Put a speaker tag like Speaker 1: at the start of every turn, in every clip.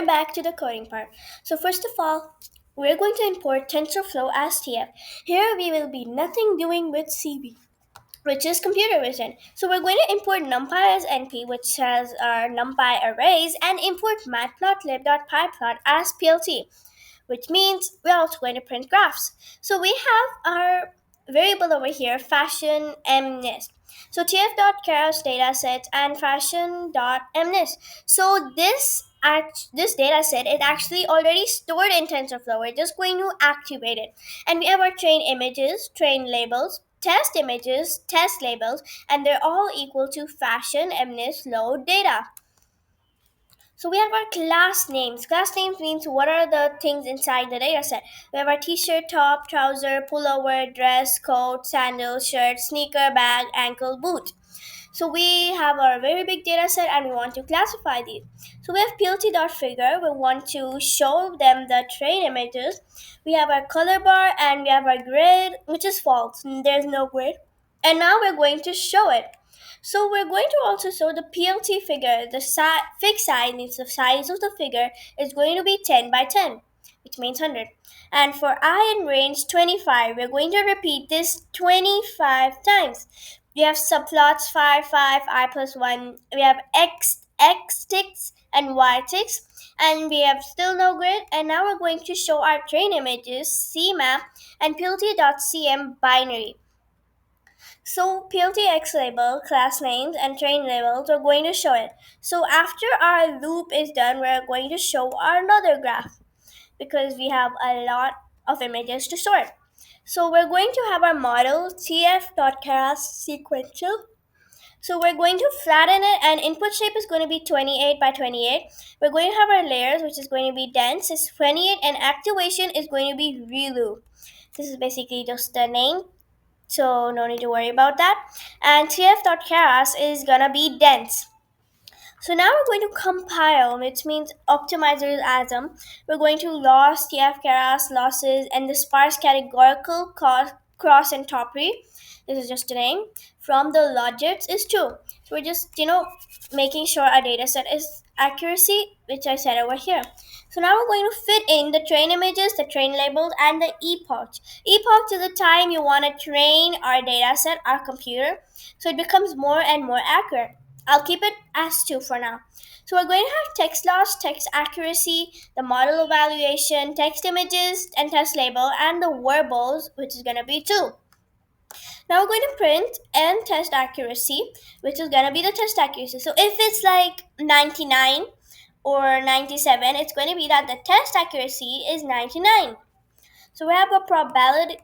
Speaker 1: we're back to the coding part. So first of all, we're going to import TensorFlow as TF. Here we will be nothing doing with CB, which is computer vision. So we're going to import NumPy as NP, which has our NumPy arrays, and import matplotlib.pyplot as PLT, which means we're also going to print graphs. So we have our variable over here, fashion mnist. So tf.caros dataset and fashion.mnist. So this data set is actually already stored in TensorFlow. We're just going to activate it. And we have our train images, train labels, test images, test labels, and they're all equal to fashion mnist load data. So we have our class names. Class names means what are the things inside the data set. We have our t-shirt, top, trouser, pullover, dress, coat, sandal, shirt, sneaker, bag, ankle, boot. So we have our very big data set and we want to classify these. So we have plt.figure. We want to show them the train images. We have our color bar and we have our grid, which is false. There's no grid. And now we're going to show it. So we're going to also show the PLT figure. The fixed size means the size of the figure is going to be 10 by 10, which means 100. And for I in range 25, we're going to repeat this 25 times. We have subplots 5, 5, I plus 1. We have x ticks and y ticks. And we have still no grid. And now we're going to show our train images, CMap, and plt.cm binary. So PLTX label, class names, and train labels are going to show it. So after our loop is done, we're going to show our another graph because we have a lot of images to sort. So we're going to have our model tf.caras sequential. So we're going to flatten it and input shape is going to be 28 by 28. We're going to have our layers, which is going to be dense, is 28, and activation is going to be reloop. This is basically just the name, so no need to worry about that. And tf.caras is gonna be dense. So now we're going to compile, which means optimizers asm. We're going to loss, tf-caras, losses, and the sparse categorical cross entropy. This is just a name. From the logits is true. So we're just, making sure our data set is accuracy, which I said over here. So now we're going to fit in the train images, the train labels, and the epoch. Epoch is the time you want to train our data set, our computer, so it becomes more and more accurate. I'll keep it as 2 for now. So we're going to have text loss, text accuracy, the model evaluation, text images, and test label, and the verbals, which is going to be 2. Now we're going to print and test accuracy, which is going to be the test accuracy. So if it's like 99 or 97, it's going to be that the test accuracy is 99. So we have a probability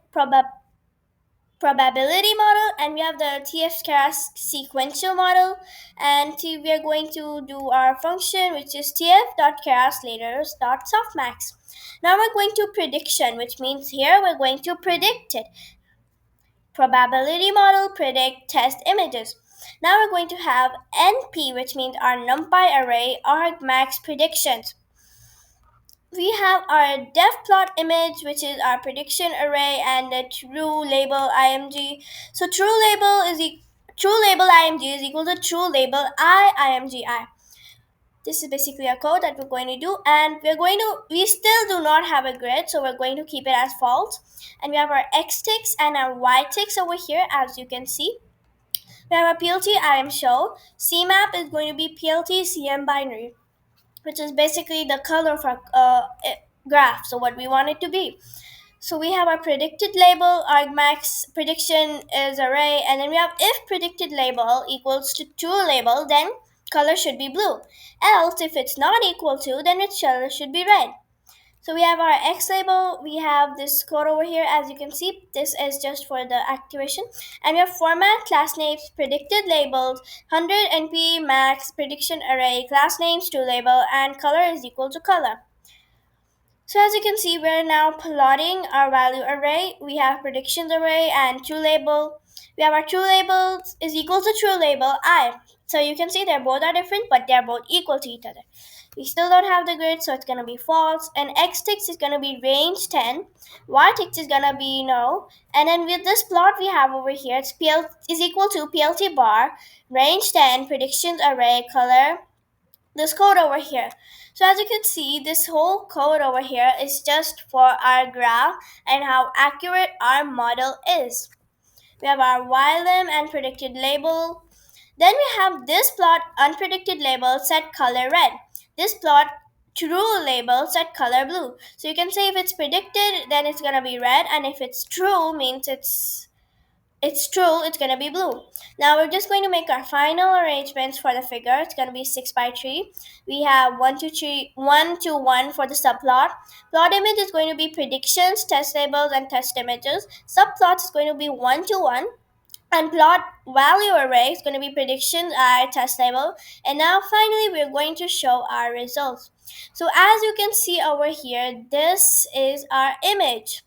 Speaker 1: model, and we have the tf-caras sequential model, and we are going to do our function, which is tf.caras laters.softmax. Now we're going to prediction, which means here we're going to predict it. Probability model, predict, test images. Now we're going to have NP, which means our NumPy array argmax predictions. We have our def plot image, which is our prediction array, and the true label img. So true label img is equal to true label imgi. This is basically a code that we're going to do, and we still do not have a grid, so we're going to keep it as false. And we have our x ticks and our y ticks over here, as you can see. We have our plt im show. CMap is going to be plt cm binary, which is basically the color of our graph, so what we want it to be. So we have our predicted label, argmax prediction is array, and then we have if predicted label equals to true label, then color should be blue. Else, if it's not equal to, then its color should be red. So we have our X label, we have this code over here, as you can see, this is just for the activation. And we have format, class names, predicted labels, 100 NP max, prediction array, class names, true label, and color is equal to color. So as you can see, we're now plotting our value array. We have predictions array and true label. We have our true labels is equal to true label I. So you can see they're both are different, but they're both equal to each other. We still don't have the grid, so it's going to be false. And x ticks is going to be range 10. Y ticks is going to be no. And then with this plot we have over here, it's is equal to plt bar, range 10, predictions array, color this code over here. So as you can see, this whole code over here is just for our graph and how accurate our model is. We have our ylm and predicted label. Then we have this plot unpredicted label set color red. This plot true label set color blue. So you can say if it's predicted, then it's gonna be red, and if it's true, means it's true, it's gonna be blue. Now we're just going to make our final arrangements for the figure. It's gonna be 6 by 3. We have 1 2 3 1 2 1 for the subplot. Plot image is going to be predictions, test labels, and test images. Subplot is going to be 1 to 1. And plot value array is going to be prediction test label. And now finally we're going to show our results. So as you can see over here, this is our image.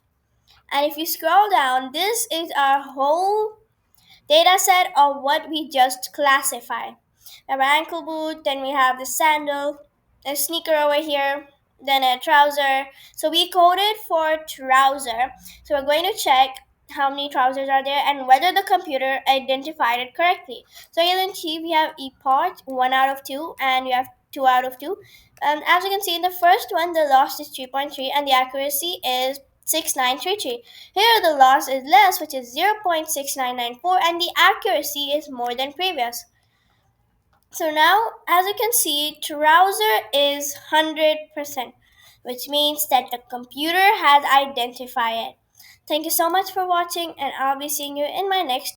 Speaker 1: And if you scroll down, this is our whole data set of what we just classified. We have our ankle boot, then we have the sandal, a sneaker over here, then a trouser. So we coded for trouser. So we're going to check how many trousers are there and whether the computer identified it correctly. So you can see we have ePort 1 out of 2 and we have 2 out of 2. As you can see in the first one, the loss is 3.3 and the accuracy is 6933. Here the loss is less, which is 0.6994, and the accuracy is more than previous. So now, as you can see, trouser is 100%, which means that the computer has identified it. Thank you so much for watching, and I'll be seeing you in my next